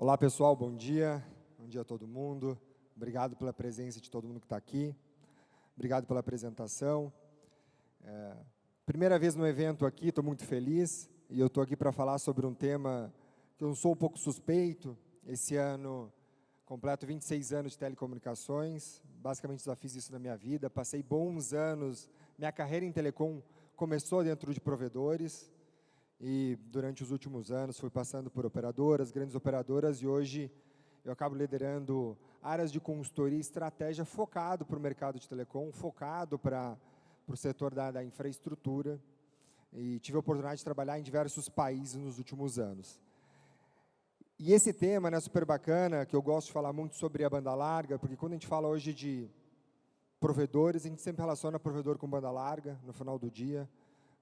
Olá pessoal, bom dia a todo mundo, obrigado pela presença de todo mundo que está aqui, obrigado pela apresentação. Primeira vez no evento aqui, estou muito feliz, e eu estou aqui para falar sobre um tema que eu sou um pouco suspeito. Esse ano completo 26 anos de telecomunicações, basicamente já fiz isso na minha vida, passei bons anos, minha carreira em telecom começou dentro de provedores, e durante os últimos anos fui passando por operadoras, grandes operadoras, e hoje eu acabo liderando áreas de consultoria e estratégia focado para o mercado de telecom, focado para o setor da infraestrutura, e tive a oportunidade de trabalhar em diversos países nos últimos anos. E esse tema, né, super bacana, que eu gosto de falar muito sobre a banda larga, porque quando a gente fala hoje de provedores, a gente sempre relaciona provedor com banda larga, no final do dia,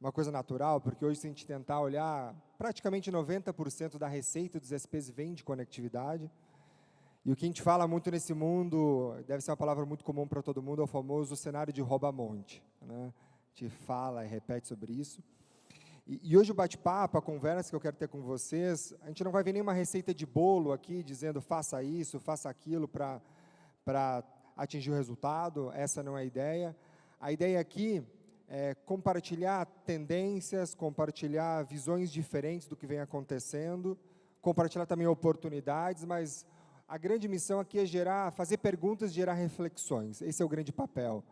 uma coisa natural, porque hoje, se a gente tentar olhar, praticamente 90% da receita dos SPs vem de conectividade, e o que a gente fala muito nesse mundo, deve ser uma palavra muito comum para todo mundo, é o famoso cenário de rouba-monte, né? A gente fala e repete sobre isso. E hoje o bate-papo, a conversa que eu quero ter com vocês, a gente não vai ver nenhuma receita de bolo aqui, dizendo faça isso, faça aquilo para atingir o resultado, essa não é a ideia. A ideia aqui é compartilhar tendências, compartilhar visões diferentes do que vem acontecendo, compartilhar também oportunidades, mas a grande missão aqui é fazer perguntas, gerar reflexões. Esse é o grande papel,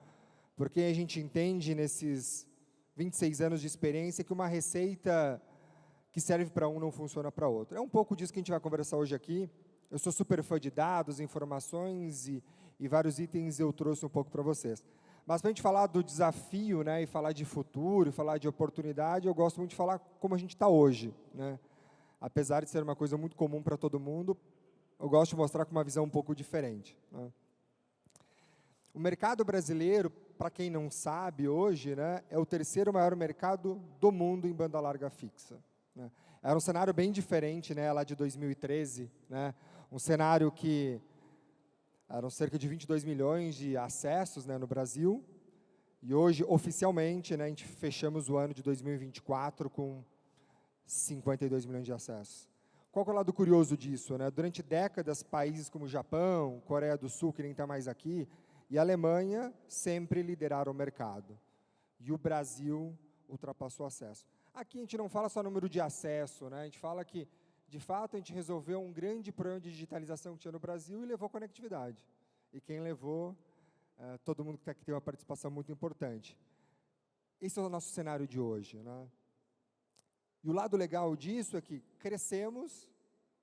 porque a gente entende nesses 26 anos de experiência que uma receita que serve para um não funciona para outro. É um pouco disso que a gente vai conversar hoje aqui. Eu sou super fã de dados, informações e vários itens eu trouxe um pouco para vocês. Mas para a gente falar do desafio, né, e falar de futuro, falar de oportunidade, eu gosto muito de falar como a gente está hoje, né? Apesar de ser uma coisa muito comum para todo mundo, eu gosto de mostrar com uma visão um pouco diferente, né? O mercado brasileiro, para quem não sabe hoje, né, é o terceiro maior mercado do mundo em banda larga fixa, né? Era um cenário bem diferente, né, lá de 2013, né, um cenário que eram cerca de 22 milhões de acessos, né, no Brasil, e hoje, oficialmente, né, a gente fechamos o ano de 2024 com 52 milhões de acessos. Qual que é o lado curioso disso, né? Durante décadas, países como Japão, Coreia do Sul, que nem está mais aqui, e a Alemanha sempre lideraram o mercado. E o Brasil ultrapassou o acesso. Aqui a gente não fala só número de acesso, né? A gente fala que, de fato, a gente resolveu um grande problema de digitalização que tinha no Brasil e levou conectividade. E quem levou, todo mundo que está aqui tem uma participação muito importante. Esse é o nosso cenário de hoje, né? E o lado legal disso é que crescemos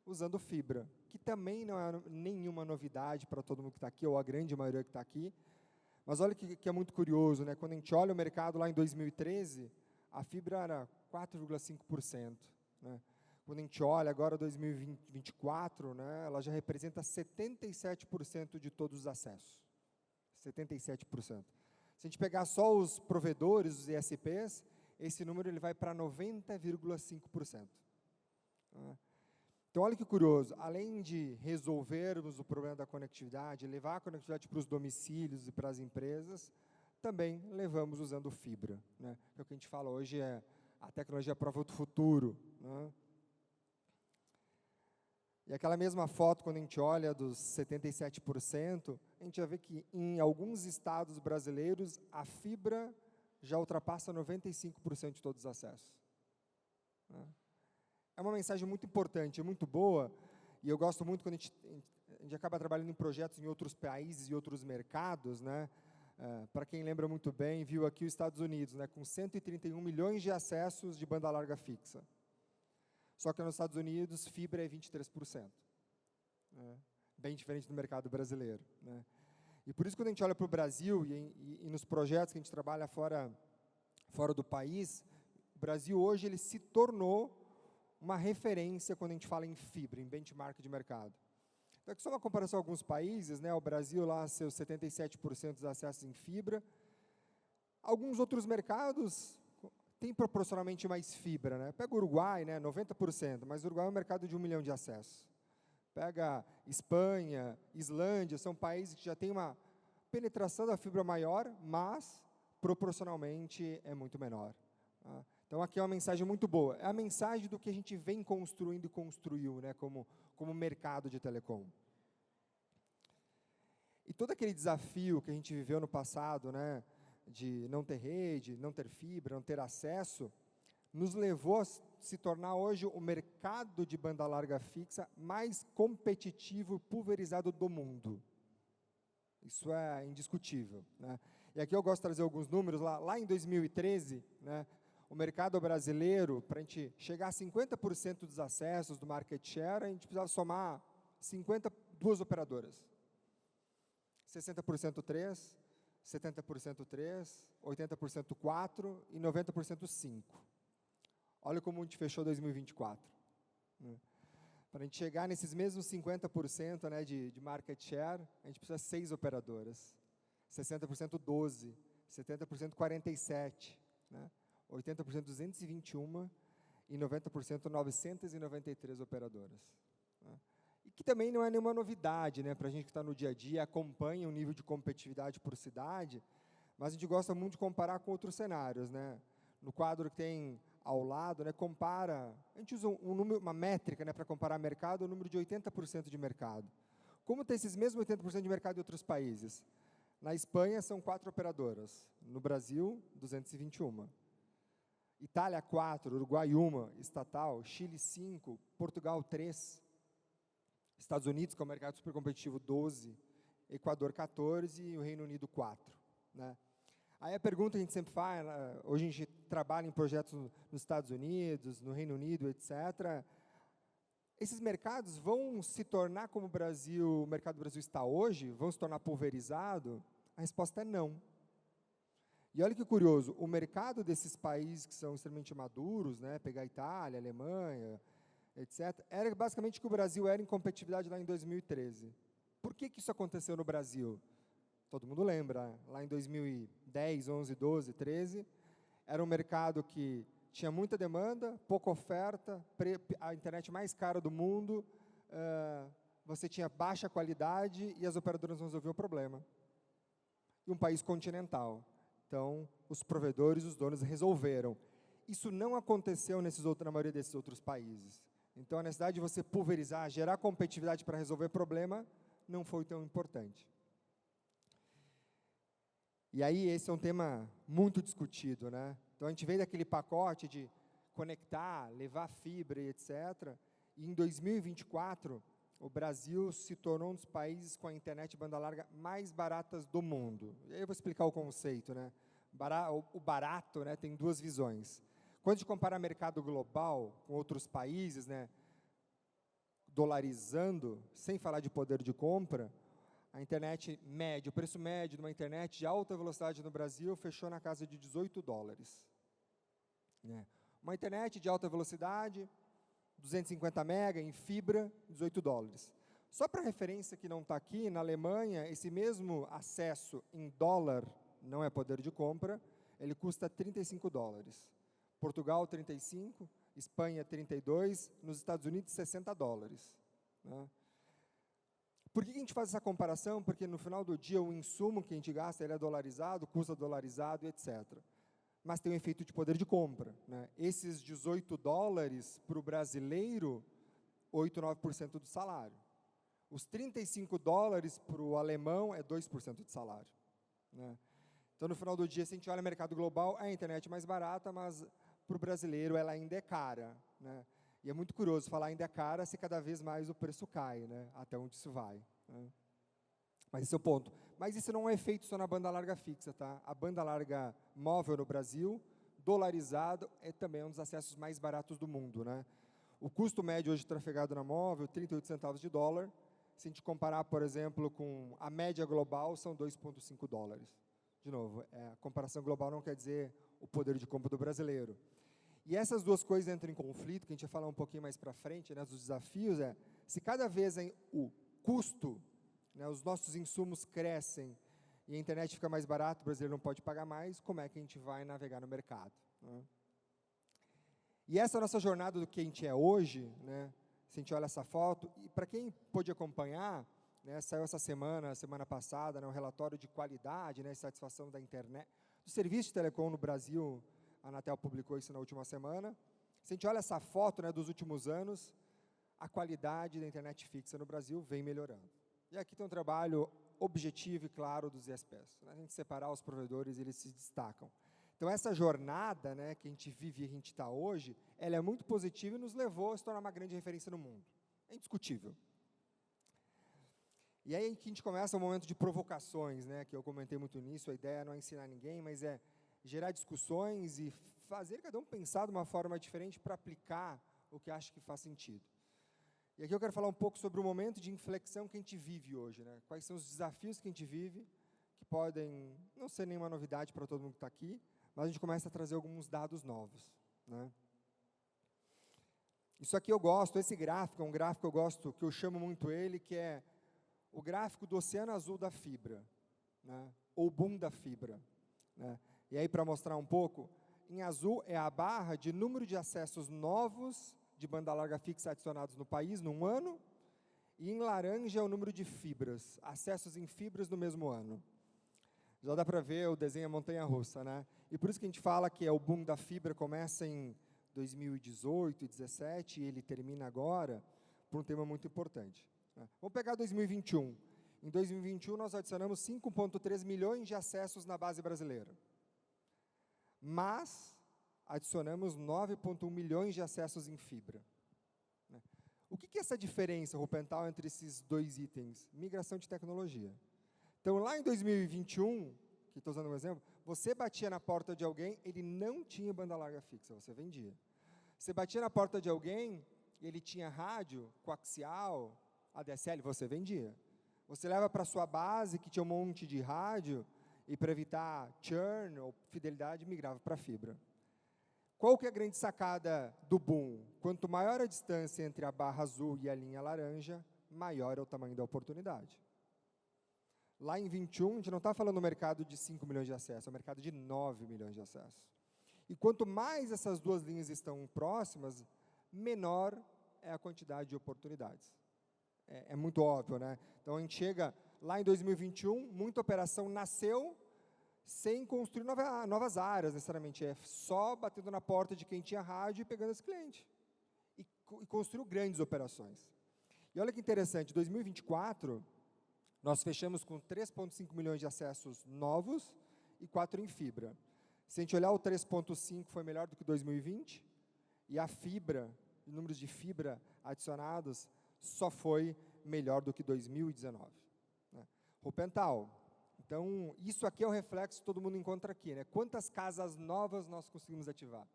usando fibra, que também não é nenhuma novidade para todo mundo que está aqui, ou a grande maioria que está aqui. Mas olha que é muito curioso, né? Quando a gente olha o mercado lá em 2013, a fibra era 4,5%. Né? Quando a gente olha agora 2024, né, ela já representa 77% de todos os acessos. 77%. Se a gente pegar só os provedores, os ISPs, esse número ele vai para 90,5%. Então, olha que curioso, além de resolvermos o problema da conectividade, levar a conectividade para os domicílios e para as empresas, também levamos usando fibra, né? O que a gente fala hoje é a tecnologia prova do futuro, né? E aquela mesma foto, quando a gente olha dos 77%, a gente vai ver que em alguns estados brasileiros, a fibra já ultrapassa 95% de todos os acessos, né? É uma mensagem muito importante, muito boa, e eu gosto muito quando a gente acaba trabalhando em projetos em outros países e outros mercados, né? Para quem lembra muito bem, viu aqui os Estados Unidos, né, com 131 milhões de acessos de banda larga fixa. Só que nos Estados Unidos, fibra é 23%. Né? Bem diferente do mercado brasileiro, né? E por isso, quando a gente olha para o Brasil e nos projetos que a gente trabalha fora do país, o Brasil hoje ele se tornou uma referência quando a gente fala em fibra, em benchmark de mercado. Então, aqui só uma comparação com alguns países, né? O Brasil lá, seus 77% dos acessos em fibra. Alguns outros mercados têm proporcionalmente mais fibra, né? Pega o Uruguai, né? 90%, mas o Uruguai é um mercado de 1 milhão de acessos. Pega Espanha, Islândia, são países que já têm uma penetração da fibra maior, mas proporcionalmente é muito menor. Tá? Então, aqui é uma mensagem muito boa. É a mensagem do que a gente vem construindo e construiu, né, como mercado de telecom. E todo aquele desafio que a gente viveu no passado, né, de não ter rede, não ter fibra, não ter acesso, nos levou a se tornar hoje o mercado de banda larga fixa mais competitivo e pulverizado do mundo. Isso é indiscutível, né? E aqui eu gosto de trazer alguns números. Lá em 2013, né, o mercado brasileiro, para a gente chegar a 50% dos acessos do market share, a gente precisava somar 52 operadoras. 60% 3, 70% 3, 80% 4 e 90% 5. Olha como a gente fechou 2024. Né? Para a gente chegar nesses mesmos 50%, né, de market share, a gente precisa de 6 operadoras. 60% 12, 70% 47, né? 80% 221 e 90% 993 operadoras. Né? E que também não é nenhuma novidade, né, para a gente que está no dia a dia, acompanha o nível de competitividade por cidade, mas a gente gosta muito de comparar com outros cenários. Né? No quadro que tem ao lado, né, compara, a gente usa uma métrica, né, para comparar mercado, o número de 80% de mercado. Como tem esses mesmos 80% de mercado em outros países? Na Espanha, são 4 operadoras. No Brasil, 221. Itália, 4. Uruguai, 1. Estatal. Chile, 5. Portugal, 3. Estados Unidos, que é um mercado super competitivo, 12. Equador, 14. E o Reino Unido, 4. Né? Aí a pergunta que a gente sempre faz, hoje a gente trabalha em projetos nos Estados Unidos, no Reino Unido, etc. Esses mercados vão se tornar como o mercado do Brasil está hoje? Vão se tornar pulverizado? A resposta é não. E olha que curioso, o mercado desses países que são extremamente maduros, né, pegar a Itália, a Alemanha, etc., era basicamente que o Brasil era em competitividade lá em 2013. Por que isso aconteceu no Brasil? Todo mundo lembra, lá em 2010, 11, 12, 13, era um mercado que tinha muita demanda, pouca oferta, a internet mais cara do mundo, você tinha baixa qualidade e as operadoras não resolviam o problema. E um país continental. Então, os provedores, os donos resolveram. Isso não aconteceu na maioria desses outros países. Então, a necessidade de você pulverizar, gerar competitividade para resolver problema, não foi tão importante. E aí, esse é um tema muito discutido, né? Então, a gente vem daquele pacote de conectar, levar fibra e etc. E em 2024, o Brasil se tornou um dos países com a internet banda larga mais baratas do mundo. E aí eu vou explicar o conceito, né? O barato, né, tem duas visões. Quando a gente compara mercado global com outros países, né, dolarizando, sem falar de poder de compra, a internet média, o preço médio de uma internet de alta velocidade no Brasil fechou na casa de $18. Né? Uma internet de alta velocidade, 250 mega em fibra, $18. Só para referência que não está aqui, na Alemanha, esse mesmo acesso em dólar, não é poder de compra, ele custa $35. Portugal, 35, Espanha, 32, nos Estados Unidos, $60. Né? Por que a gente faz essa comparação? Porque no final do dia o insumo que a gente gasta ele é dolarizado, custa dolarizado, etc. Mas tem um efeito de poder de compra. Né? Esses $18 para o brasileiro, 8, 9% do salário. Os $35 para o alemão é 2% de salário. Né? Então, no final do dia, se a gente olha o mercado global, a internet é mais barata, mas para o brasileiro ela ainda é cara. Né? E é muito curioso falar ainda é cara se cada vez mais o preço cai, né? Até onde isso vai. Né? Mas esse é o ponto. Mas isso não é feito só na banda larga fixa, tá? A banda larga móvel no Brasil, dolarizado, é também um dos acessos mais baratos do mundo, né? O custo médio hoje trafegado na móvel, 38 centavos de dólar. Se a gente comparar, por exemplo, com a média global, são $2,5. De novo, a comparação global não quer dizer o poder de compra do brasileiro. E essas duas coisas entram em conflito, que a gente vai falar um pouquinho mais para frente, né, dos desafios, se cada vez o custo, né, os nossos insumos crescem e a internet fica mais barata, o brasileiro não pode pagar mais, como é que a gente vai navegar no mercado? Né? E essa é a nossa jornada do que a gente é hoje, né, se a gente olha essa foto, e para quem pôde acompanhar, né, saiu essa semana passada, né, um relatório de qualidade, né, satisfação da internet, do serviço de telecom no Brasil, a Anatel publicou isso na última semana. Se a gente olha essa foto, né, dos últimos anos, a qualidade da internet fixa no Brasil vem melhorando. E aqui tem um trabalho objetivo e claro dos ISPs. A gente separar os provedores, eles se destacam. Então, essa jornada, né, que a gente vive e a gente está hoje, ela é muito positiva e nos levou a se tornar uma grande referência no mundo. É indiscutível. E aí que a gente começa um momento de provocações, né, que eu comentei muito nisso, a ideia não é ensinar ninguém, mas é gerar discussões e fazer cada um pensar de uma forma diferente para aplicar o que acha que faz sentido. E aqui eu quero falar um pouco sobre o momento de inflexão que a gente vive hoje, né? Quais são os desafios que a gente vive, que podem não ser nenhuma novidade para todo mundo que está aqui, mas a gente começa a trazer alguns dados novos, né? Isso aqui eu gosto, esse gráfico é um gráfico que eu gosto, que eu chamo muito ele, que é o gráfico do oceano azul da fibra, né? Ou boom da fibra, né? E aí, para mostrar um pouco, em azul é a barra de número de acessos novos de banda larga fixa adicionados no país num ano, e em laranja é o número de fibras, acessos em fibras no mesmo ano. Já dá para ver o desenho montanha-russa, né? E por isso que a gente fala que é o boom da fibra, começa em 2018 e 2017, e ele termina agora, por um tema muito importante, né? Vamos pegar 2021. Em 2021, nós adicionamos 5,3 milhões de acessos na base brasileira. Mas adicionamos 9,1 milhões de acessos em fibra, né? O que é essa diferença, Rupental, entre esses dois itens? Migração de tecnologia. Então, lá em 2021, que estou usando um exemplo, você batia na porta de alguém, ele não tinha banda larga fixa, você vendia. Você batia na porta de alguém, ele tinha rádio, coaxial, ADSL, você vendia. Você leva para a sua base, que tinha um monte de rádio, e para evitar churn ou fidelidade, migrava para fibra. Qual que é a grande sacada do boom? Quanto maior a distância entre a barra azul e a linha laranja, maior é o tamanho da oportunidade. Lá em 21, a gente não está falando do mercado de 5 milhões de acessos, é um mercado de 9 milhões de acessos. E quanto mais essas duas linhas estão próximas, menor é a quantidade de oportunidades. É muito óbvio, né? Então, a gente chega lá em 2021, muita operação nasceu sem construir novas áreas, necessariamente. É só batendo na porta de quem tinha rádio e pegando esse cliente. E construiu grandes operações. E olha que interessante, em 2024, nós fechamos com 3,5 milhões de acessos novos e 4 em fibra. Se a gente olhar o 3,5 foi melhor do que 2020, e a fibra, os números de fibra adicionados, só foi melhor do que 2019. Né? Rupental, então, isso aqui é o reflexo que todo mundo encontra aqui, né? Quantas casas novas nós conseguimos ativar?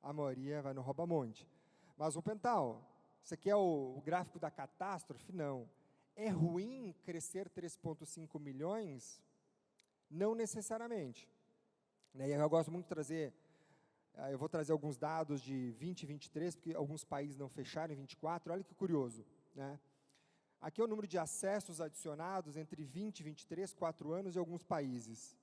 A maioria vai no rouba-monte. Mas, Rupental, isso aqui é o gráfico da catástrofe? Não. É ruim crescer 3,5 milhões? Não necessariamente. E eu gosto muito de trazer, eu vou trazer alguns dados de 20 e 23, porque alguns países não fecharam em 24, olha que curioso, né? Aqui é o número de acessos adicionados entre 20 e 23, 4 anos em alguns países.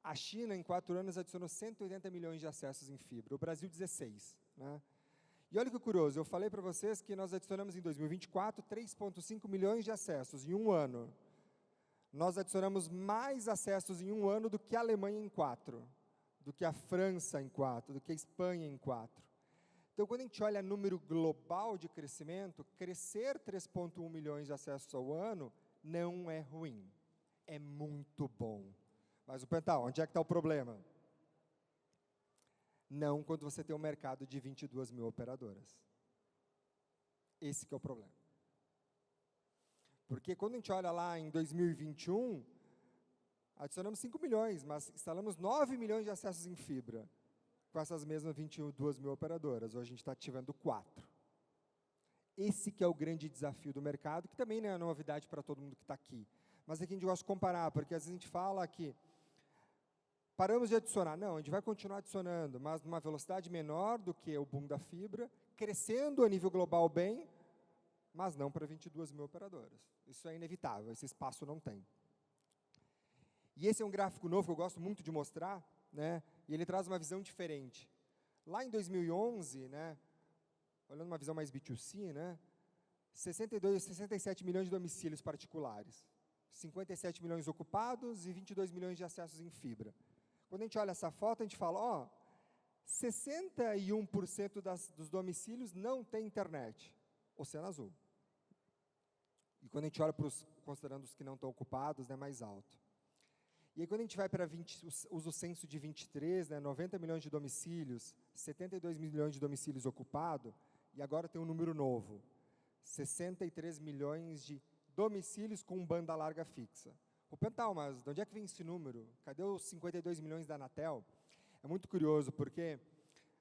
A China, em 4 anos, adicionou 180 milhões de acessos em fibra, o Brasil 16, né? E olha que curioso, eu falei para vocês que nós adicionamos em 2024 3,5 milhões de acessos em um ano. Nós adicionamos mais acessos em um ano do que a Alemanha em 4, do que a França em 4, do que a Espanha em 4. Então, quando a gente olha número global de crescimento, crescer 3,1 milhões de acessos ao ano não é ruim, é muito bom. Mas, Rupental, onde é que está o problema? Não quando você tem um mercado de 22 mil operadoras. Esse que é o problema. Porque quando a gente olha lá em 2021, adicionamos 5 milhões, mas instalamos 9 milhões de acessos em fibra, com essas mesmas 22 mil operadoras. Hoje a gente está ativando 4. Esse que é o grande desafio do mercado, que também não é novidade para todo mundo que está aqui. Mas aqui a gente gosta de comparar, porque às vezes a gente fala que paramos de adicionar. Não, a gente vai continuar adicionando, mas numa velocidade menor do que o boom da fibra, crescendo a nível global bem, mas não para 22 mil operadoras. Isso é inevitável, esse espaço não tem. E esse é um gráfico novo que eu gosto muito de mostrar, né? E ele traz uma visão diferente. Lá em 2011, né, olhando uma visão mais B2C, né, 67 milhões de domicílios particulares, 57 milhões ocupados e 22 milhões de acessos em fibra. Quando a gente olha essa foto, a gente fala, 61% dos domicílios não tem internet, Oceano Azul. E quando a gente olha considerando os que não estão ocupados, é mais alto. E aí quando a gente vai para usa o censo de 23, 90 milhões de domicílios, 72 milhões de domicílios ocupados, e agora tem um número novo, 63 milhões de domicílios com banda larga fixa. Opa, mas de onde é que vem esse número? Cadê os 52 milhões da Anatel? É muito curioso, porque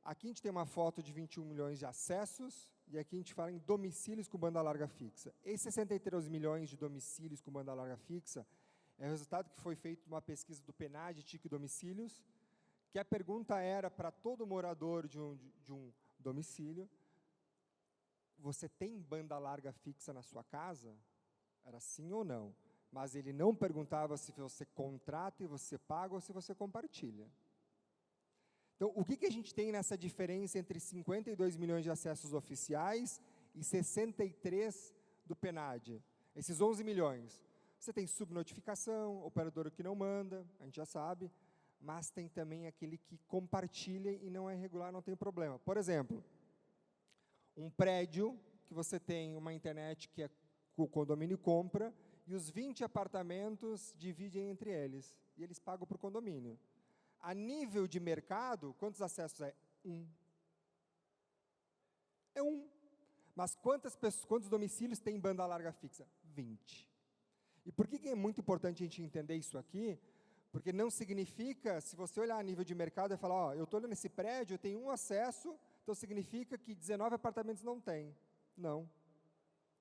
aqui a gente tem uma foto de 21 milhões de acessos, e aqui a gente fala em domicílios com banda larga fixa. Esses 63 milhões de domicílios com banda larga fixa é o resultado que foi feito numa pesquisa do PNAD, TIC Domicílios, que a pergunta era para todo morador de um domicílio: você tem banda larga fixa na sua casa? Era sim ou não. Mas ele não perguntava se você contrata e você paga ou se você compartilha. Então, o que a gente tem nessa diferença entre 52 milhões de acessos oficiais e 63 do PNAD? Esses 11 milhões. Você tem subnotificação, operador que não manda, a gente já sabe, mas tem também aquele que compartilha e não é regular, não tem problema. Por exemplo, um prédio que você tem uma internet que o condomínio compra e os 20 apartamentos dividem entre eles, e eles pagam para o condomínio. A nível de mercado, quantos acessos é? 1. É 1. Mas quantos domicílios tem banda larga fixa? 20. E por que é muito importante a gente entender isso aqui? Porque não significa, se você olhar a nível de mercado e falar, ó, eu estou olhando esse prédio, eu tenho um acesso, então significa que 19 apartamentos não tem. Não.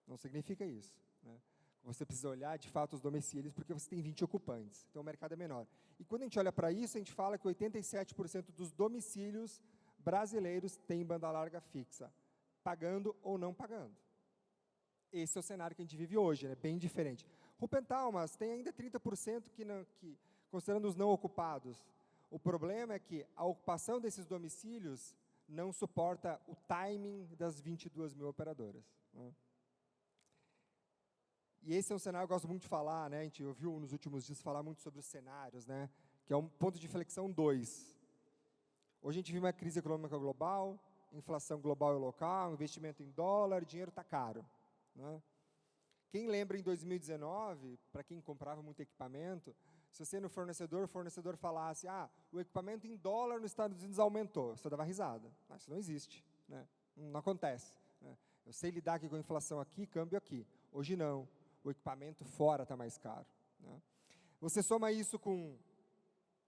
Não significa isso, né? Você precisa olhar, de fato, os domicílios, porque você tem 20 ocupantes, então o mercado é menor. E quando a gente olha para isso, a gente fala que 87% dos domicílios brasileiros têm banda larga fixa, pagando ou não pagando. Esse é o cenário que a gente vive hoje, né? Bem diferente. Rupental, mas tem ainda 30% que, considerando os não ocupados. O problema é que a ocupação desses domicílios não suporta o timing das 22 mil operadoras, né? E esse é um cenário que eu gosto muito de falar, né? A gente ouviu nos últimos dias falar muito sobre os cenários, né? Que é um ponto de inflexão 2. Hoje a gente vive uma crise econômica global, inflação global e local, investimento em dólar, dinheiro está caro, né? Quem lembra em 2019, para quem comprava muito equipamento, se você no fornecedor, o fornecedor falasse, o equipamento em dólar nos Estados Unidos aumentou, você dava risada. Isso não existe, né? Não acontece, né? Eu sei lidar aqui com a inflação aqui, câmbio aqui. Hoje não. O equipamento fora está mais caro, né? Você soma isso com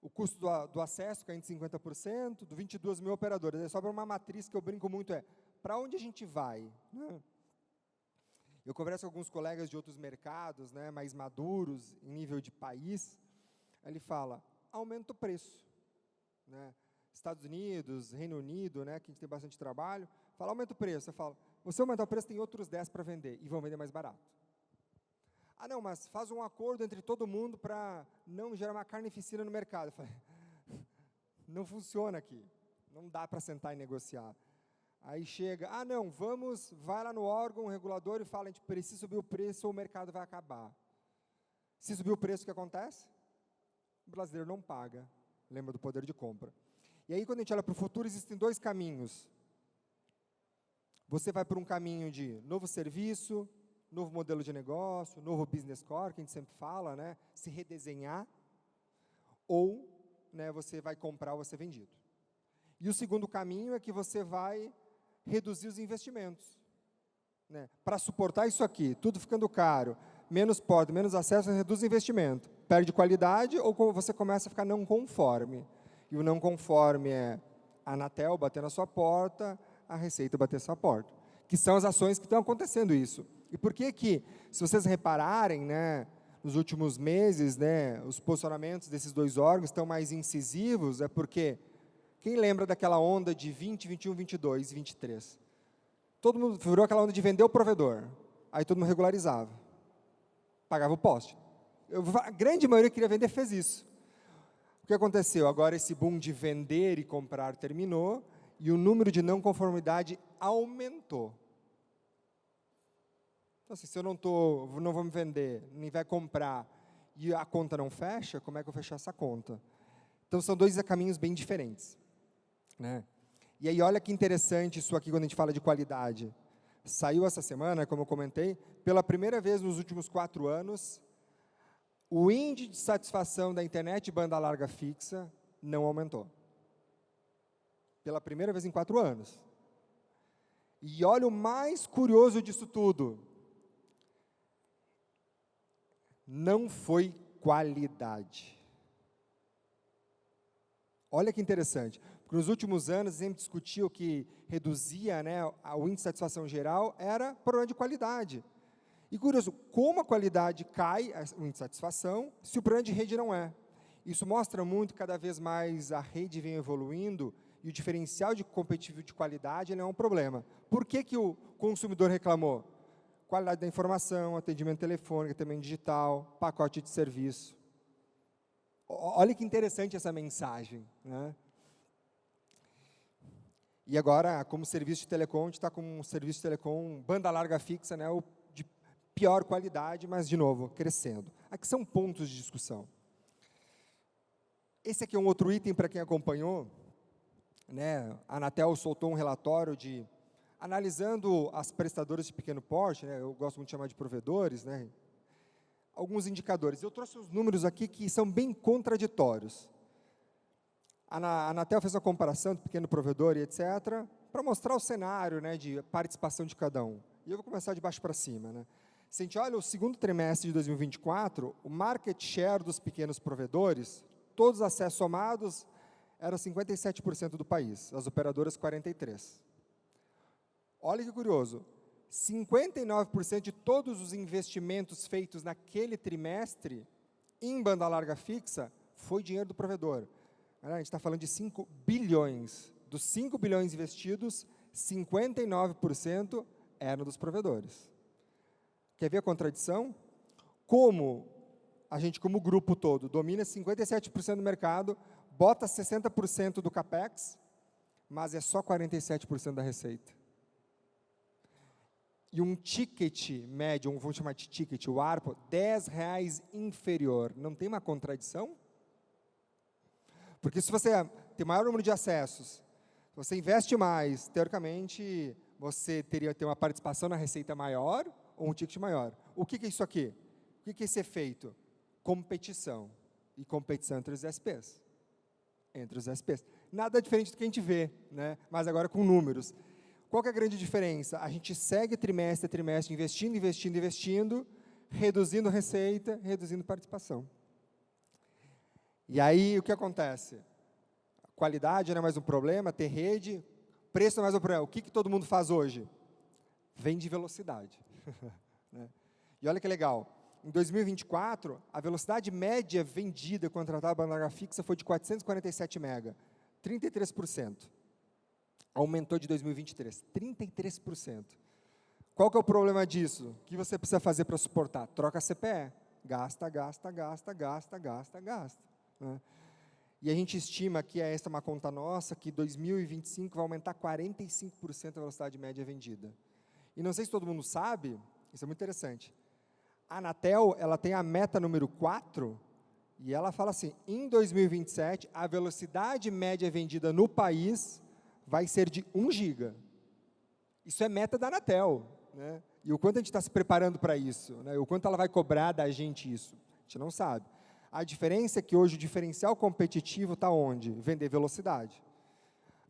o custo do acesso, caindo 50%, do 22 mil operadores. É só para uma matriz que eu brinco muito, para onde a gente vai, né? Eu converso com alguns colegas de outros mercados, né, mais maduros, em nível de país, ele fala, aumenta o preço, né? Estados Unidos, Reino Unido, né, que a gente tem bastante trabalho, fala, aumenta o preço. Eu falo, você aumentar o preço, tem outros 10 para vender, e vão vender mais barato. Não, mas faz um acordo entre todo mundo para não gerar uma carnificina no mercado. Eu falei, não funciona aqui, não dá para sentar e negociar. Aí chega, não, vai lá no órgão regulador e fala, a gente precisa subir o preço ou o mercado vai acabar. Se subir o preço, o que acontece? O brasileiro não paga, lembra do poder de compra. E aí, quando a gente olha para o futuro, existem 2 caminhos. Você vai por um caminho de novo serviço, novo modelo de negócio, novo business core, que a gente sempre fala, né? Se redesenhar, ou, né, você vai comprar ou vai ser vendido. E o segundo caminho é que você vai reduzir os investimentos, né? Para suportar isso aqui, tudo ficando caro, menos porta, menos acesso, reduz o investimento. Perde qualidade ou você começa a ficar não conforme. E o não conforme é a Anatel bater na sua porta, a Receita bater na sua porta. Que são as ações que estão acontecendo isso. E por que que, se vocês repararem, né, nos últimos meses, né, os posicionamentos desses 2 órgãos estão mais incisivos, é porque, quem lembra daquela onda de 20, 21, 22 e 23? Todo mundo virou aquela onda de vender o provedor, aí todo mundo regularizava, pagava o poste. A grande maioria que queria vender fez isso. O que aconteceu? Agora esse boom de vender e comprar terminou, e o número de não conformidade aumentou. Então, assim, se eu não vou me vender, nem vai comprar, e a conta não fecha, como é que eu vou fechar essa conta? Então, são 2 caminhos bem diferentes. né? E aí, olha que interessante isso aqui quando a gente fala de qualidade. Saiu essa semana, como eu comentei, pela primeira vez nos últimos 4 anos, o índice de satisfação da internet de banda larga fixa não aumentou. Pela primeira vez em 4 anos. E olha o mais curioso disso tudo. Não foi qualidade. Olha que interessante. Porque nos últimos anos, a gente discutiu que reduzia, né, o índice de satisfação geral, era problema de qualidade. E curioso, como a qualidade cai, o índice de satisfação, se o problema de rede não é. Isso mostra muito que cada vez mais a rede vem evoluindo e o diferencial de competitivo de qualidade não é um problema. Por que que o consumidor reclamou? Qualidade da informação, atendimento telefônico, também digital, pacote de serviço. Olha que interessante essa mensagem, né? E agora, como serviço de telecom, a gente está com um serviço de telecom banda larga fixa, né, de pior qualidade, mas, de novo, crescendo. Aqui são pontos de discussão. Esse aqui é um outro item para quem acompanhou, né, a Anatel soltou um relatório analisando as prestadoras de pequeno porte, né, eu gosto muito de chamar de provedores, né, alguns indicadores. Eu trouxe os números aqui que são bem contraditórios. A Anatel fez uma comparação de pequeno provedor e etc., para mostrar o cenário, né, de participação de cada um. E eu vou começar de baixo para cima, né. Se a gente olha o segundo trimestre de 2024, o market share dos pequenos provedores, todos os acessos somados, era 57% do país, as operadoras 43%. Olha que curioso, 59% de todos os investimentos feitos naquele trimestre em banda larga fixa foi dinheiro do provedor. A gente está falando de 5 bilhões. Dos 5 bilhões investidos, 59% eram dos provedores. Quer ver a contradição? Como a gente, como grupo todo, domina 57% do mercado, bota 60% do CAPEX, mas é só 47% da receita. E um ticket médio, vamos chamar de ticket, o ARPA, R$10 inferior. Não tem uma contradição? Porque se você tem maior número de acessos, você investe mais, teoricamente, você teria que ter uma participação na receita maior ou um ticket maior. O que é isso aqui? O que é esse efeito? Competição. E competição entre os SPs. Entre os SPs. Nada diferente do que a gente vê, né? Mas agora com números. Qual que é a grande diferença? A gente segue trimestre a trimestre investindo, reduzindo receita, reduzindo participação. E aí, o que acontece? Qualidade não é mais um problema, ter rede, preço não é mais um problema. O que todo mundo faz hoje? Vende velocidade. Né? E olha que legal, em 2024, a velocidade média vendida contratada para banda larga fixa foi de 447 MB, 33%. Aumentou de 2023, 33%. Qual que é o problema disso? O que você precisa fazer para suportar? Troca CPE. Gasta. Né? E a gente estima que essa é uma conta nossa, que 2025 vai aumentar 45% a velocidade média vendida. E não sei se todo mundo sabe, isso é muito interessante, a Anatel, ela tem a meta número 4, e ela fala assim, em 2027, a velocidade média vendida no país vai ser de 1 GB. Isso é meta da Anatel, né? E o quanto a gente está se preparando para isso, né? O quanto ela vai cobrar da gente isso, a gente não sabe. A diferença é que hoje o diferencial competitivo está onde? Vender velocidade.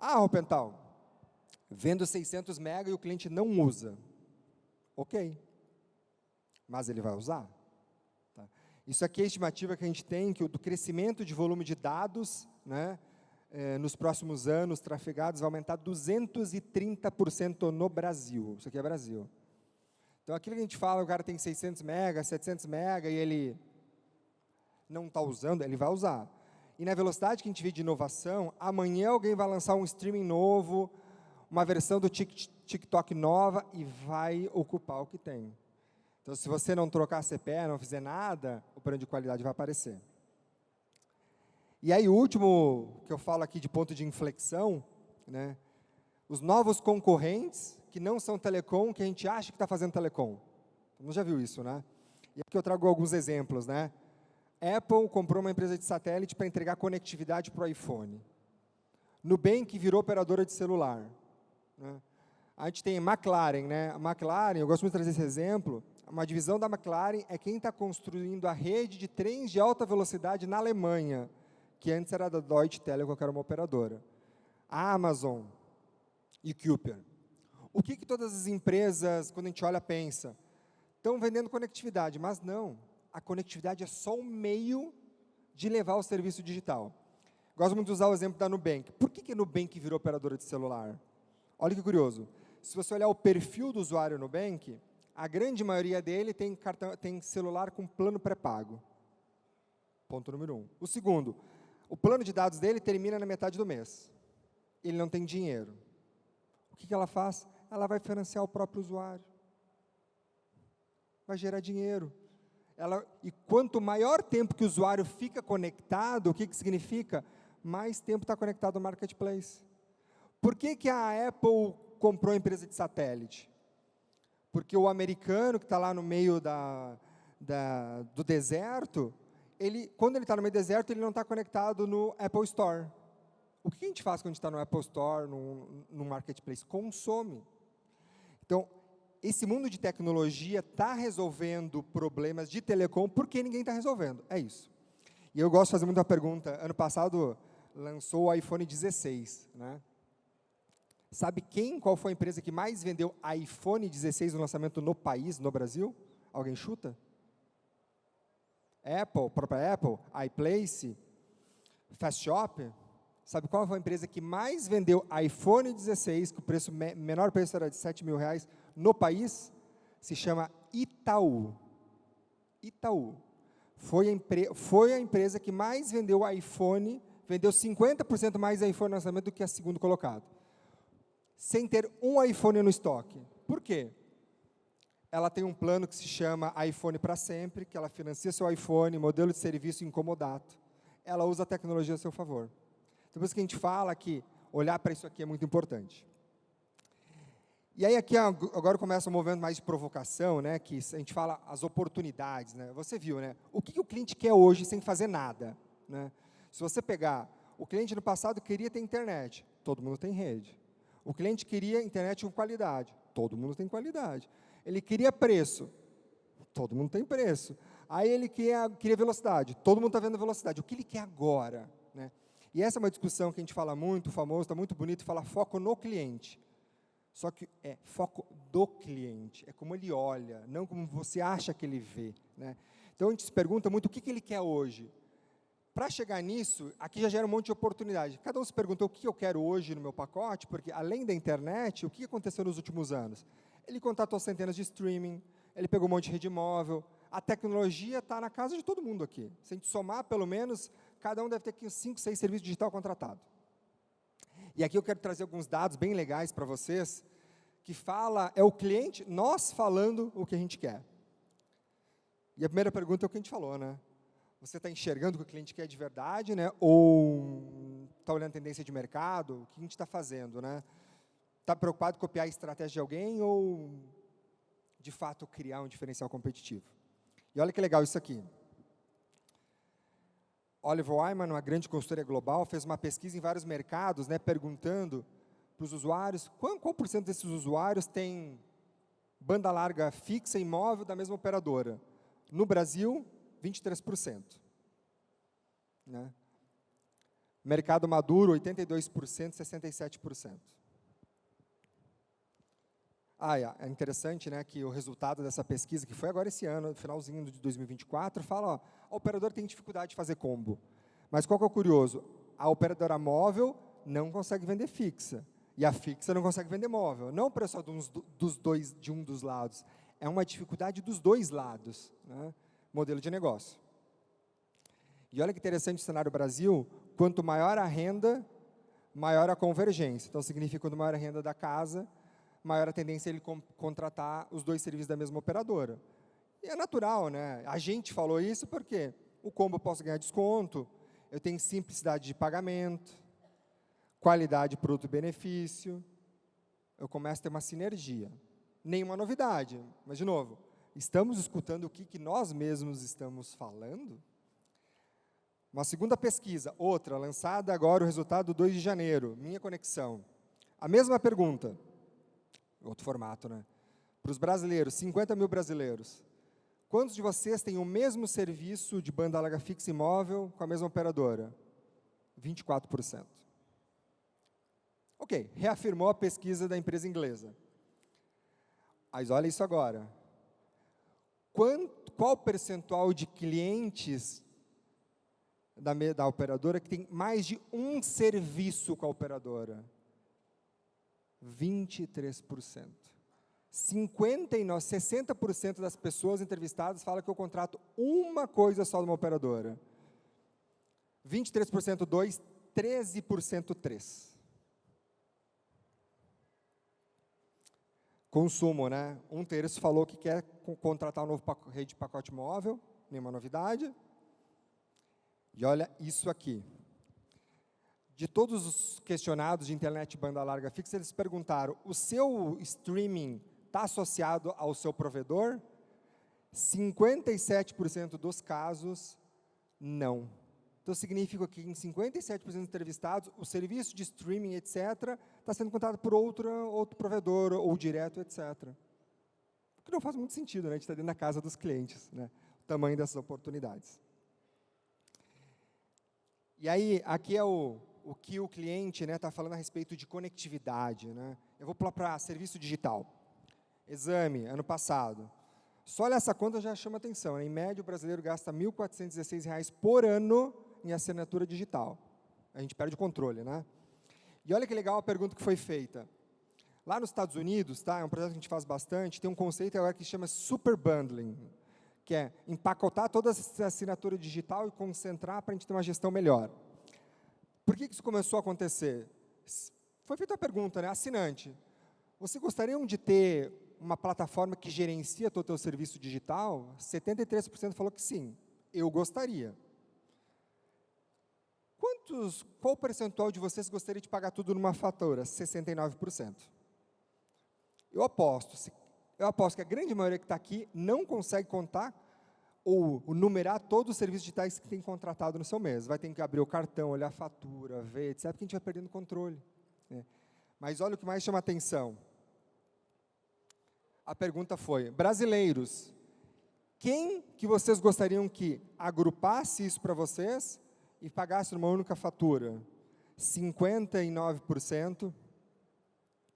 Ah, Ropental, vendo 600 MB e o cliente não usa. Ok, mas ele vai usar? Tá. Isso aqui é a estimativa que a gente tem, que do crescimento de volume de dados, né, nos próximos anos, trafegados, vai aumentar 230% no Brasil. Isso aqui é Brasil. Então, aquilo que a gente fala, o cara tem 600 MB, 700 MB, e ele não está usando, ele vai usar. E na velocidade que a gente vê de inovação, amanhã alguém vai lançar um streaming novo, uma versão do TikTok nova, e vai ocupar o que tem. Então, se você não trocar a CPE, não fizer nada, o problema de qualidade vai aparecer. E aí, o último que eu falo aqui de ponto de inflexão, né, os novos concorrentes, que não são telecom, que a gente acha que está fazendo telecom. Você já viu isso, né? E aqui eu trago alguns exemplos, né? Apple comprou uma empresa de satélite para entregar conectividade para o iPhone. Nubank virou operadora de celular, né? A gente tem McLaren, né? A McLaren, eu gosto muito de trazer esse exemplo, uma divisão da McLaren é quem está construindo a rede de trens de alta velocidade na Alemanha, que antes era da Deutsche Telekom, que era uma operadora. A Amazon e o Cooper. O que todas as empresas, quando a gente olha, pensa? Estão vendendo conectividade, mas não. A conectividade é só um meio de levar o serviço digital. Gosto muito de usar o exemplo da Nubank. Por que a Nubank virou operadora de celular? Olha que curioso. Se você olhar o perfil do usuário Nubank, a grande maioria dele tem celular com plano pré-pago. Ponto número 1. O segundo, o plano de dados dele termina na metade do mês. Ele não tem dinheiro. O que ela faz? Ela vai financiar o próprio usuário. Vai gerar dinheiro. E quanto maior tempo que o usuário fica conectado, o que significa? Mais tempo está conectado ao marketplace. Por que a Apple comprou a empresa de satélite? Porque o americano que está lá no meio do deserto, quando ele está no meio do deserto, ele não está conectado no Apple Store. O que a gente faz quando a gente está no Apple Store, no marketplace? Consome. Então, esse mundo de tecnologia está resolvendo problemas de telecom porque ninguém está resolvendo. É isso. E eu gosto de fazer muita pergunta. Ano passado, lançou o iPhone 16, né? Sabe qual foi a empresa que mais vendeu iPhone 16 no lançamento no país, no Brasil? Alguém chuta? Apple, própria Apple, iPlace, Fast Shop. Sabe qual foi a empresa que mais vendeu iPhone 16, que o menor preço era de R$7.000, no país? Se chama Itaú. Itaú. Foi a empresa que mais vendeu iPhone, vendeu 50% mais iPhone no lançamento do que a segunda colocada, sem ter um iPhone no estoque. Por quê? Ela tem um plano que se chama iPhone para sempre, que ela financia seu iPhone, modelo de serviço incomodato. Ela usa a tecnologia a seu favor. Então, por isso que a gente fala que olhar para isso aqui é muito importante. E aí aqui agora começa um movimento mais de provocação, né, que a gente fala as oportunidades, né? Você viu, né? O que o cliente quer hoje sem fazer nada, né? Se você pegar, o cliente no passado queria ter internet, todo mundo tem rede. O cliente queria internet com qualidade, todo mundo tem qualidade. Ele queria preço, todo mundo tem preço. Aí ele queria velocidade, todo mundo está vendo velocidade. O que ele quer agora, né? E essa é uma discussão que a gente fala muito, famoso, está muito bonito, fala foco no cliente. Só que é foco do cliente, é como ele olha, não como você acha que ele vê, né? Então a gente se pergunta muito o que ele quer hoje. Para chegar nisso, aqui já gera um monte de oportunidade. Cada um se perguntou o que eu quero hoje no meu pacote, porque além da internet, o que aconteceu nos últimos anos? Ele contatou centenas de streaming, ele pegou um monte de rede móvel, a tecnologia está na casa de todo mundo aqui. Se a gente somar, pelo menos, cada um deve ter aqui uns 5, 6 serviços digital contratados. E aqui eu quero trazer alguns dados bem legais para vocês, que é o cliente, nós falando o que a gente quer. E a primeira pergunta é o que a gente falou, né? Você está enxergando o que o cliente quer de verdade, né? Ou está olhando a tendência de mercado? O que a gente está fazendo, né? Está preocupado em copiar a estratégia de alguém ou, de fato, criar um diferencial competitivo? E olha que legal isso aqui. Oliver Wyman, uma grande consultoria global, fez uma pesquisa em vários mercados, né, perguntando para os usuários, qual por cento desses usuários tem banda larga fixa e móvel da mesma operadora? No Brasil, 23%. Né? Mercado maduro, 82%, 67%. É interessante, né, que o resultado dessa pesquisa, que foi agora esse ano, no finalzinho de 2024, fala, a operadora tem dificuldade de fazer combo. Mas qual que é o curioso? A operadora móvel não consegue vender fixa. E a fixa não consegue vender móvel. Não por só de um dos lados. É uma dificuldade dos dois lados. Né? Modelo de negócio. E olha que interessante o cenário Brasil, quanto maior a renda, maior a convergência. Então, significa quanto maior a renda da casa, maior a tendência ele contratar os dois serviços da mesma operadora. E é natural, né? A gente falou isso porque o combo eu posso ganhar desconto, eu tenho simplicidade de pagamento, qualidade, produto e benefício, eu começo a ter uma sinergia. Nenhuma novidade, mas, de novo, estamos escutando o que nós mesmos estamos falando? Uma segunda pesquisa, outra, lançada agora, o resultado 2 de janeiro, Minha Conexão. A mesma pergunta, outro formato, né? Para os brasileiros, 50 mil brasileiros. Quantos de vocês têm o mesmo serviço de banda larga fixa e móvel com a mesma operadora? 24%. Ok, reafirmou a pesquisa da empresa inglesa. Mas olha isso agora. Qual percentual de clientes da operadora que tem mais de um serviço com a operadora? 23%. 60% das pessoas entrevistadas falam que eu contrato uma coisa só de uma operadora. 23% 2, 13% 3. Consumo, né? 1/3 falou que quer contratar um novo rede de pacote móvel, nenhuma novidade. E olha isso aqui. De todos os questionados de internet banda larga fixa, eles perguntaram, o seu streaming está associado ao seu provedor? 57% dos casos, não. Então, significa que em 57% dos entrevistados, o serviço de streaming, etc., está sendo contratado por outro provedor, ou direto, etc. O que não faz muito sentido, né? A gente está dentro da casa dos clientes, né? O tamanho dessas oportunidades. E aí, aqui é o que o cliente está falando a respeito de conectividade, né? Eu vou pular para serviço digital. Exame, ano passado. Só olha essa conta já chama atenção, né? Em média, o brasileiro gasta R$ 1.416 por ano em assinatura digital. A gente perde o controle, né? E olha que legal a pergunta que foi feita. Lá nos Estados Unidos, tá? É um projeto que a gente faz bastante, tem um conceito agora que se chama super bundling, que é empacotar toda essa assinatura digital e concentrar para a gente ter uma gestão melhor. Por que isso começou a acontecer? Foi feita a pergunta, né? Assinante, você gostaria de ter uma plataforma que gerencia todo o teu serviço digital? 73% falou que sim, eu gostaria. Qual o percentual de vocês gostaria de pagar tudo numa fatura? 69%. Eu aposto que a grande maioria que está aqui não consegue contar ou numerar todos os serviços digitais que tem contratado no seu mês. Vai ter que abrir o cartão, olhar a fatura, ver, etc., porque a gente vai perdendo controle, né? Mas olha o que mais chama atenção. A pergunta foi, brasileiros, quem que vocês gostariam que agrupasse isso para vocês e pagasse numa única fatura? 59%,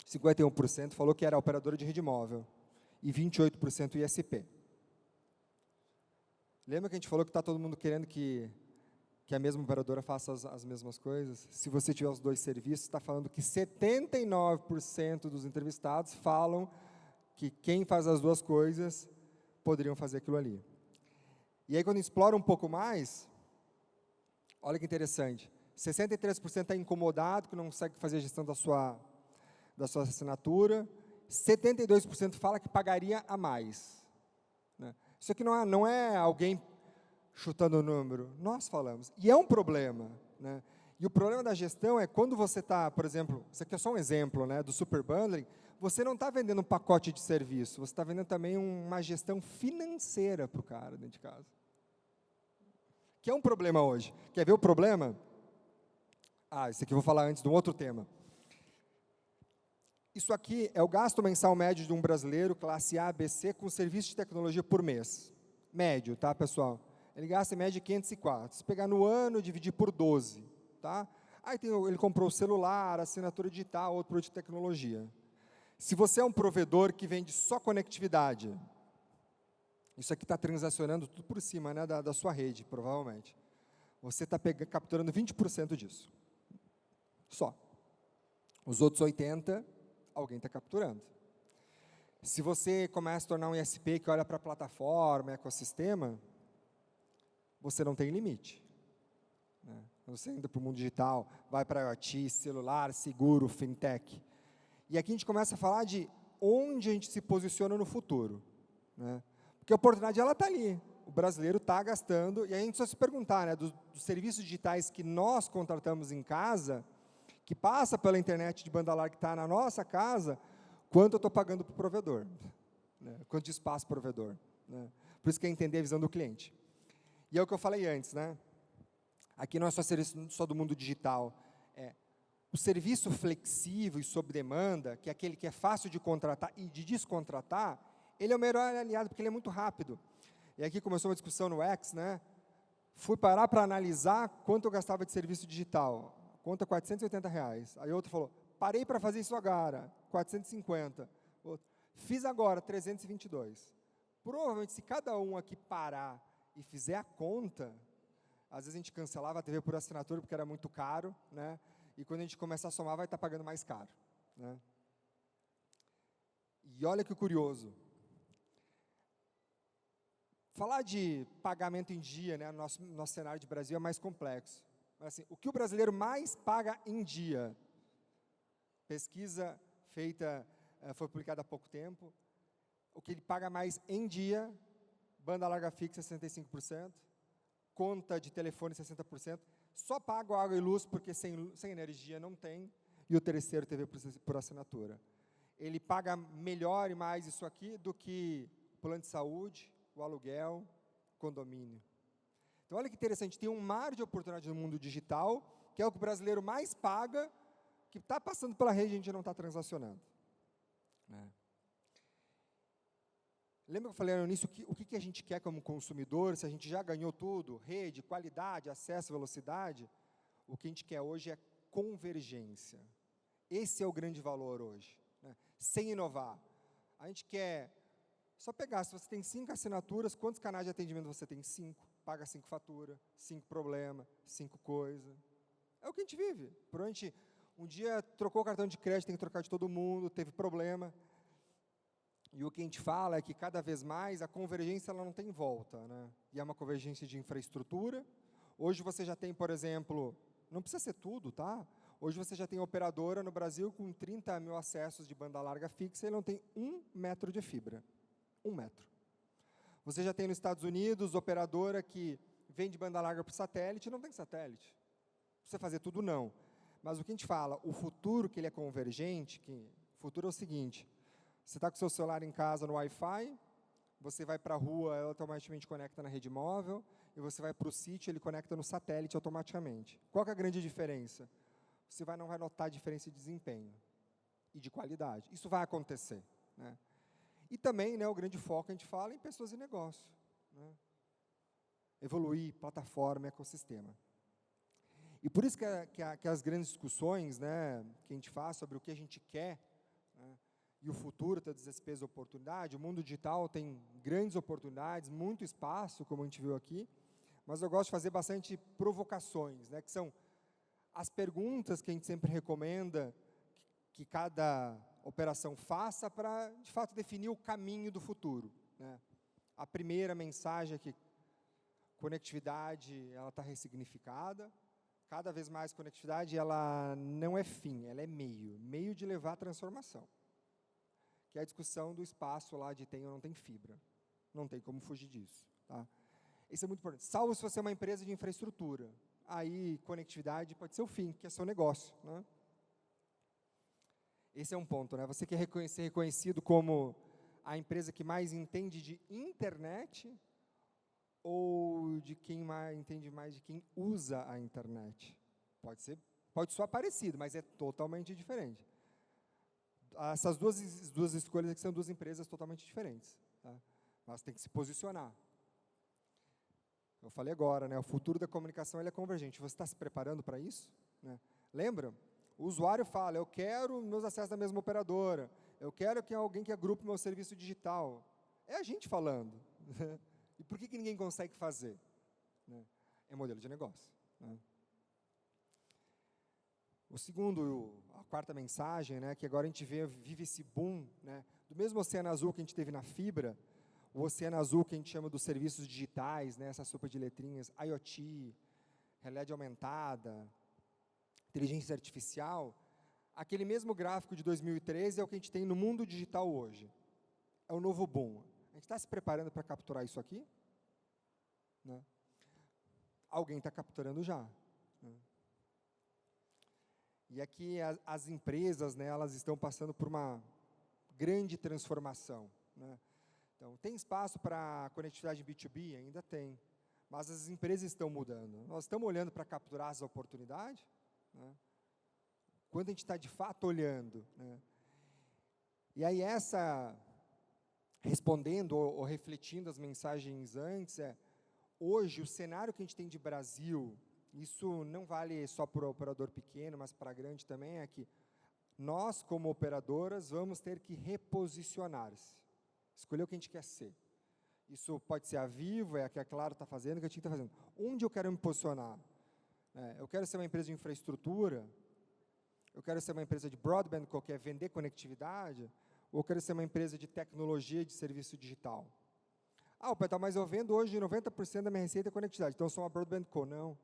51% falou que era a operadora de rede móvel e 28% ISP. Lembra que a gente falou que está todo mundo querendo que a mesma operadora faça as mesmas coisas? Se você tiver os dois serviços, está falando que 79% dos entrevistados falam que quem faz as duas coisas poderiam fazer aquilo ali. E aí, quando explora um pouco mais, olha que interessante, 63% está incomodado, que não consegue fazer a gestão da sua assinatura, 72% fala que pagaria a mais, né? Isso aqui não é alguém chutando o número, nós falamos, e é um problema, né? E o problema da gestão é quando você está, por exemplo, isso aqui é só um exemplo, né, do super bundling, você não está vendendo um pacote de serviço, você está vendendo também uma gestão financeira para o cara dentro de casa. Que é um problema hoje. Quer ver o problema? Esse aqui eu vou falar antes de um outro tema. Isso aqui é o gasto mensal médio de um brasileiro, classe A, B, C, com serviço de tecnologia por mês. Médio, tá, pessoal? Ele gasta em média 504. Se pegar no ano, dividir por 12, tá? Aí ele comprou o celular, assinatura digital, outro produto de tecnologia. Se você é um provedor que vende só conectividade, isso aqui está transacionando tudo por cima, né, da sua rede, provavelmente. Você está capturando 20% disso. Só. Os outros 80%, alguém está capturando. Se você começa a tornar um ISP que olha para a plataforma, ecossistema, você não tem limite, né? Você entra para o mundo digital, vai para IoT, celular, seguro, fintech. E aqui a gente começa a falar de onde a gente se posiciona no futuro, né? Porque a oportunidade está ali. O brasileiro está gastando, e aí a gente só se perguntar, né, dos serviços digitais que nós contratamos em casa, que passa pela internet de banda larga que está na nossa casa, quanto eu estou pagando para o provedor, né? Quanto de espaço para o provedor, né? Por isso que é entender a visão do cliente. E é o que eu falei antes, né? Aqui não é só do mundo digital, o serviço flexível e sob demanda, que é aquele que é fácil de contratar e de descontratar, ele é o melhor aliado, porque ele é muito rápido. E aqui começou uma discussão no X, né? Fui parar para analisar quanto eu gastava de serviço digital. Conta R$480. Aí outro falou, parei para fazer isso agora, 450. Outro, fiz agora, 322. Provavelmente, se cada um aqui parar e fizer a conta, às vezes a gente cancelava a TV por assinatura porque era muito caro, né? E quando a gente começar a somar, vai estar pagando mais caro, né? E olha que curioso. Falar de pagamento em dia, né, no nosso cenário de Brasil é mais complexo. Mas, assim, o que o brasileiro mais paga em dia? Pesquisa feita, foi publicada há pouco tempo. O que ele paga mais em dia, banda larga fixa 65%, conta de telefone 60%, só paga água e luz porque sem energia não tem, e o terceiro TV por assinatura. Ele paga melhor e mais isso aqui do que plano de saúde, o aluguel, condomínio. Então, olha que interessante, tem um mar de oportunidade no mundo digital, que é o que o brasileiro mais paga, que está passando pela rede e a gente não está transacionando, né? Lembra que eu falei no início, o que a gente quer como consumidor, se a gente já ganhou tudo, rede, qualidade, acesso, velocidade, o que a gente quer hoje é convergência. Esse é o grande valor hoje, né? Sem inovar. A gente quer só pegar, se você tem 5 assinaturas, quantos canais de atendimento você tem? 5. Paga 5 faturas, 5 problemas, 5 coisas. É o que a gente vive. Provavelmente, um dia trocou o cartão de crédito, tem que trocar de todo mundo, teve problema. E o que a gente fala é que cada vez mais a convergência ela não tem volta, né? E é uma convergência de infraestrutura. Hoje você já tem, por exemplo, não precisa ser tudo, tá? Hoje você já tem operadora no Brasil com 30 mil acessos de banda larga fixa e não tem 1 metro de fibra. 1 metro. Você já tem nos Estados Unidos operadora que vende banda larga para o satélite, não tem satélite. Precisa fazer tudo, não. Mas o que a gente fala, o futuro que ele é convergente, o futuro é o seguinte, você está com o seu celular em casa no Wi-Fi, você vai para a rua, ela automaticamente conecta na rede móvel, e você vai para o sítio, ele conecta no satélite automaticamente. Qual que é a grande diferença? Você não vai notar a diferença de desempenho e de qualidade. Isso vai acontecer, né? E também, né, o grande foco, a gente fala em pessoas e negócio, né? Evoluir, plataforma, ecossistema. E por isso que as grandes discussões, né, que a gente faz sobre o que a gente quer, né, e o futuro está desespero e oportunidade, o mundo digital tem grandes oportunidades, muito espaço, como a gente viu aqui, mas eu gosto de fazer bastante provocações, né, que são as perguntas que a gente sempre recomenda que cada operação faça para, de fato, definir o caminho do futuro, né? A primeira mensagem é que conectividade ela está ressignificada, cada vez mais conectividade ela não é fim, ela é meio de levar a transformação, que é a discussão do espaço lá de tem ou não tem fibra, não tem como fugir disso, tá? Isso é muito importante, salvo se você é uma empresa de infraestrutura, aí conectividade pode ser o fim, que é seu negócio, né? Esse é um ponto, né? Você quer ser reconhecido como a empresa que mais entende de internet ou de quem entende mais de quem usa a internet? Pode soar parecido, mas é totalmente diferente. Essas duas escolhas aqui são duas empresas totalmente diferentes, tá? Mas tem que se posicionar. Eu falei agora, né? O futuro da comunicação ele é convergente. Você está se preparando para isso, né? Lembra? O usuário fala, eu quero meus acessos da mesma operadora, eu quero que alguém que agrupe meu serviço digital. É a gente falando. E por que ninguém consegue fazer? Né? É modelo de negócio, né? O segundo, a quarta mensagem, né, que agora a gente vive esse boom, né, do mesmo oceano azul que a gente teve na fibra, o oceano azul que a gente chama dos serviços digitais, né, essa sopa de letrinhas, IoT, realidade aumentada, inteligência artificial, aquele mesmo gráfico de 2013 é o que a gente tem no mundo digital hoje. É o novo boom. A gente está se preparando para capturar isso aqui? Né? Alguém está capturando já. Né? E aqui as empresas, né, elas estão passando por uma grande transformação, né? Então, tem espaço para conectividade B2B? Ainda tem. mas as empresas estão mudando. Nós estamos olhando para capturar as oportunidades, né? Quando a gente está de fato olhando, né? E aí respondendo ou refletindo as mensagens antes, hoje o cenário que a gente tem de Brasil, isso não vale só para o operador pequeno, mas para grande também, é que nós, como operadoras, vamos ter que reposicionar-se, escolher o que a gente quer ser. Isso pode ser a Vivo, é a que a Claro está fazendo, que a TIM está fazendo. Onde eu quero me posicionar? Eu quero ser uma empresa de infraestrutura? Eu quero ser uma empresa de broadband, que é vender conectividade? Ou eu quero ser uma empresa de tecnologia e de serviço digital? Pedro, mas eu vendo hoje 90% da minha receita é conectividade, então eu sou uma broadband co. Não.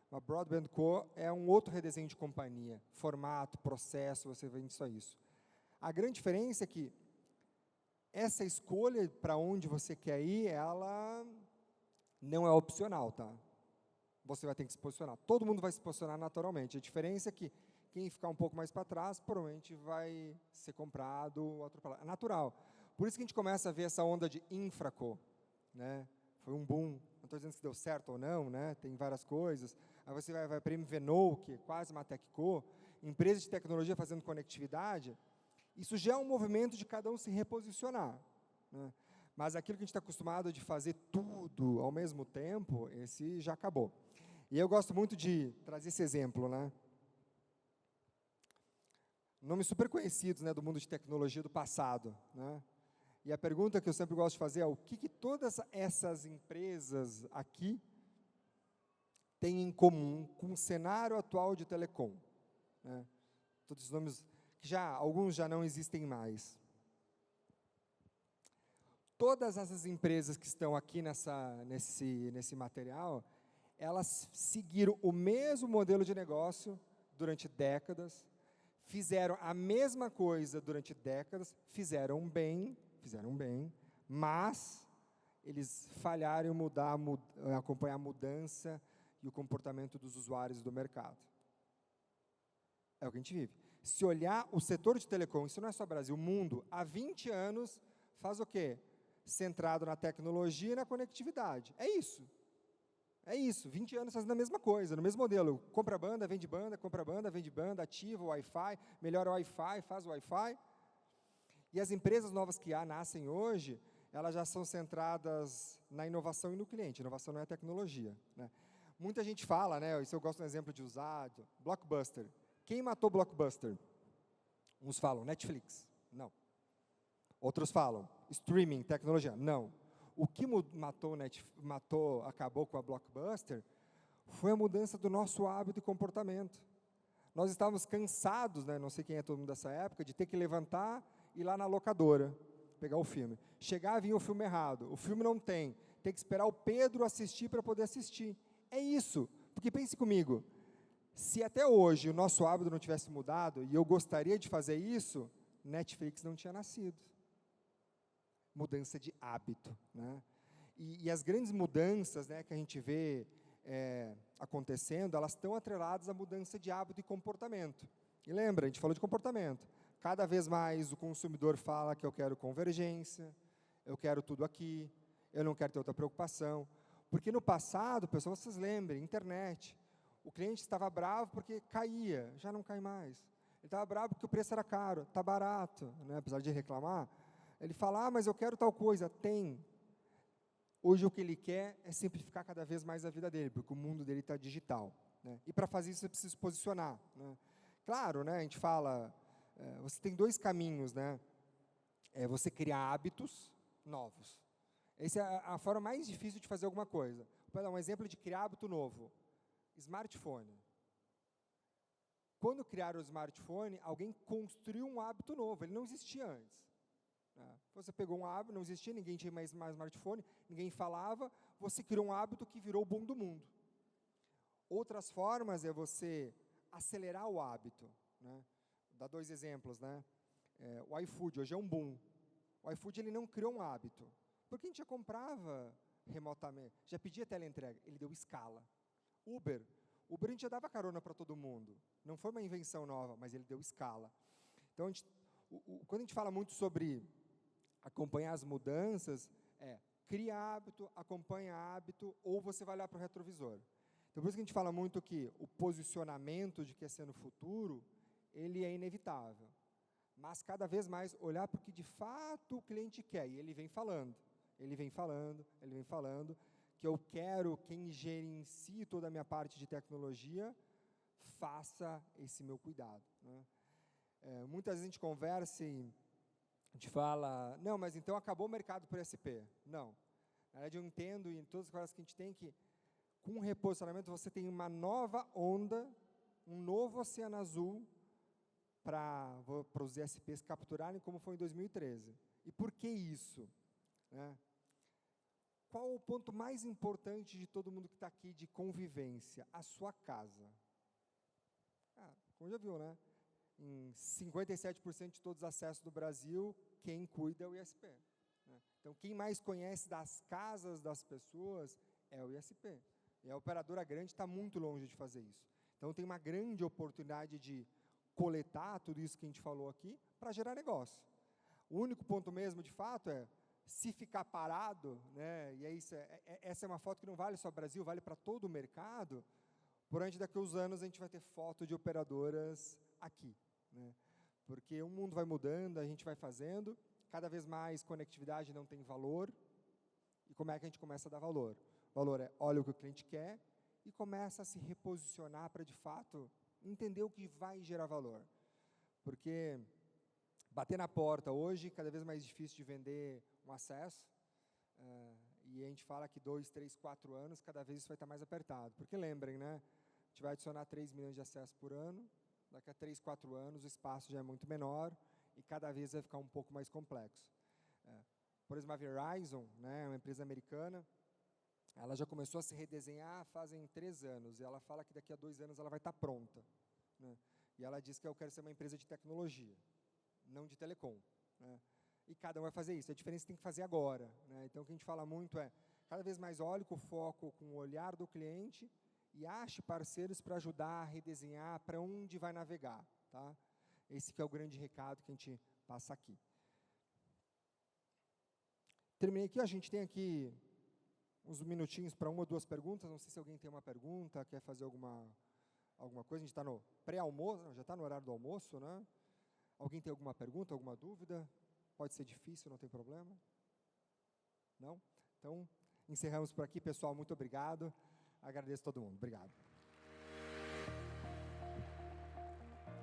Uma broadband co é um outro redesenho de companhia, formato, processo, você vende só isso. A grande diferença é que essa escolha para onde você quer ir, ela não é opcional, tá? Você vai ter que se posicionar. Todo mundo vai se posicionar naturalmente. A diferença é que quem ficar um pouco mais para trás, provavelmente vai ser comprado ou atropelado. É natural. Por isso que a gente começa a ver essa onda de infraco, né? Foi um boom. Não estou dizendo se deu certo ou não, né? Tem várias coisas. Aí você vai para a MVNO, que é quase uma TechCo, empresa de tecnologia fazendo conectividade. Isso já é um movimento de cada um se reposicionar, né? Mas aquilo que a gente está acostumado de fazer tudo ao mesmo tempo, esse já acabou. E eu gosto muito de trazer esse exemplo, né? Nomes super conhecidos, né, do mundo de tecnologia do passado, né? E a pergunta que eu sempre gosto de fazer é o que todas essas empresas aqui têm em comum com o cenário atual de telecom, né? Todos os nomes que alguns já não existem mais. Todas essas empresas que estão aqui nesse material, elas seguiram o mesmo modelo de negócio durante décadas, fizeram a mesma coisa durante décadas, fizeram bem, mas eles falharam em acompanhar a mudança e o comportamento dos usuários do mercado. É o que a gente vive. Se olhar o setor de telecom, isso não é só Brasil, o mundo, há 20 anos, faz o quê? Centrado na tecnologia e na conectividade. É isso. 20 anos fazendo a mesma coisa, no mesmo modelo. Compra banda, vende banda, compra banda, vende banda, ativa o Wi-Fi, melhora o Wi-Fi, faz o Wi-Fi. E as empresas novas que nascem hoje, elas já são centradas na inovação e no cliente. Inovação não é tecnologia, né? Muita gente fala, né, isso eu gosto de um exemplo de usar, Blockbuster. Quem matou Blockbuster? Uns falam Netflix. Não. Outros falam streaming, tecnologia. Não. O que acabou com a Blockbuster foi a mudança do nosso hábito e comportamento. Nós estávamos cansados, né, não sei quem é todo mundo dessa época, de ter que levantar e ir lá na locadora, pegar o filme. Chegar, vinha o filme errado. O filme não tem que esperar o Pedro assistir para poder assistir. É isso. Porque pense comigo, se até hoje o nosso hábito não tivesse mudado, e eu gostaria de fazer isso, Netflix não tinha nascido. Mudança de hábito, né? E as grandes mudanças, né, que a gente vê acontecendo, elas estão atreladas à mudança de hábito e comportamento. E lembra, a gente falou de comportamento. Cada vez mais o consumidor fala que eu quero convergência, eu quero tudo aqui, eu não quero ter outra preocupação. Porque no passado, pessoal, vocês lembrem, internet, o cliente estava bravo porque caía, já não cai mais. Ele estava bravo porque o preço era caro, está barato, né? Apesar de reclamar. Ele fala, mas eu quero tal coisa. Tem. Hoje o que ele quer é simplificar cada vez mais a vida dele, porque o mundo dele está digital, né? E para fazer isso você precisa se posicionar, né? Claro, né, a gente fala, você tem dois caminhos, né? Você criar hábitos novos. Essa é a forma mais difícil de fazer alguma coisa. Vou dar um exemplo de criar hábito novo. Smartphone. Quando criaram o smartphone, alguém construiu um hábito novo, ele não existia antes. Você pegou um hábito, não existia, ninguém tinha mais smartphone, ninguém falava, você criou um hábito que virou o boom do mundo. Outras formas é você acelerar o hábito, né? Vou dar dois exemplos, né? O iFood, hoje é um boom. O iFood ele não criou um hábito, porque a gente já comprava remotamente, já pedia teleentrega, ele deu escala. Uber a gente já dava carona para todo mundo, não foi uma invenção nova, mas ele deu escala. Então, quando a gente fala muito sobre acompanhar as mudanças, cria hábito, acompanha hábito, ou você vai olhar para o retrovisor. Então, por isso que a gente fala muito que o posicionamento de que é ser no futuro, ele é inevitável. Mas, cada vez mais, olhar para o que, de fato, o cliente quer. E ele vem falando, que eu quero quem gerencie toda a minha parte de tecnologia, faça esse meu cuidado, né? Muitas vezes a gente conversa e a gente fala, não, mas então acabou o mercado por SP. Não. Na verdade, eu entendo, em todas as coisas que a gente tem, que com o reposicionamento você tem uma nova onda, um novo oceano azul para os ISPs capturarem, como foi em 2013. E por que isso? Né? Qual o ponto mais importante de todo mundo que está aqui de convivência? A sua casa. Como já viu, né? Em 57% de todos os acessos do Brasil, quem cuida é o ISP. Né? Então, quem mais conhece das casas das pessoas é o ISP. E a operadora grande está muito longe de fazer isso. Então, tem uma grande oportunidade de coletar tudo isso que a gente falou aqui para gerar negócio. O único ponto mesmo, de fato, é se ficar parado, né, e essa é uma foto que não vale só o Brasil, vale para todo o mercado. Durante daqui a uns anos a gente vai ter foto de operadoras aqui, né? Porque o mundo vai mudando, a gente vai fazendo, cada vez mais conectividade não tem valor, e como é que a gente começa a dar valor? O valor é, olha o que o cliente quer, e começa a se reposicionar para, de fato, entender o que vai gerar valor. Porque bater na porta hoje, cada vez mais difícil de vender um acesso, e a gente fala que 2, 3, 4 anos, cada vez isso vai estar mais apertado. Porque lembrem, né? A gente vai adicionar 3 milhões de acessos por ano, daqui a 3, 4 anos o espaço já é muito menor e cada vez vai ficar um pouco mais complexo. Por exemplo, a Verizon, né, uma empresa americana, ela já começou a se redesenhar fazem 3 anos, e ela fala que daqui a 2 anos ela vai estar pronta. Né? E ela diz que eu quero ser uma empresa de tecnologia, não de telecom. Né? E cada um vai fazer isso, a diferença tem que fazer agora. Né? Então, o que a gente fala muito é, cada vez mais olhe com o foco, com o olhar do cliente, e ache parceiros para ajudar a redesenhar para onde vai navegar. Tá? Esse que é o grande recado que a gente passa aqui. Terminei aqui, a gente tem aqui uns minutinhos para 1 ou 2 perguntas, não sei se alguém tem uma pergunta, quer fazer alguma coisa, a gente está no pré-almoço, já está no horário do almoço, né? Alguém tem alguma pergunta, alguma dúvida? Pode ser difícil, não tem problema? Não? Então, encerramos por aqui, pessoal, muito obrigado. Agradeço a todo mundo. Obrigado.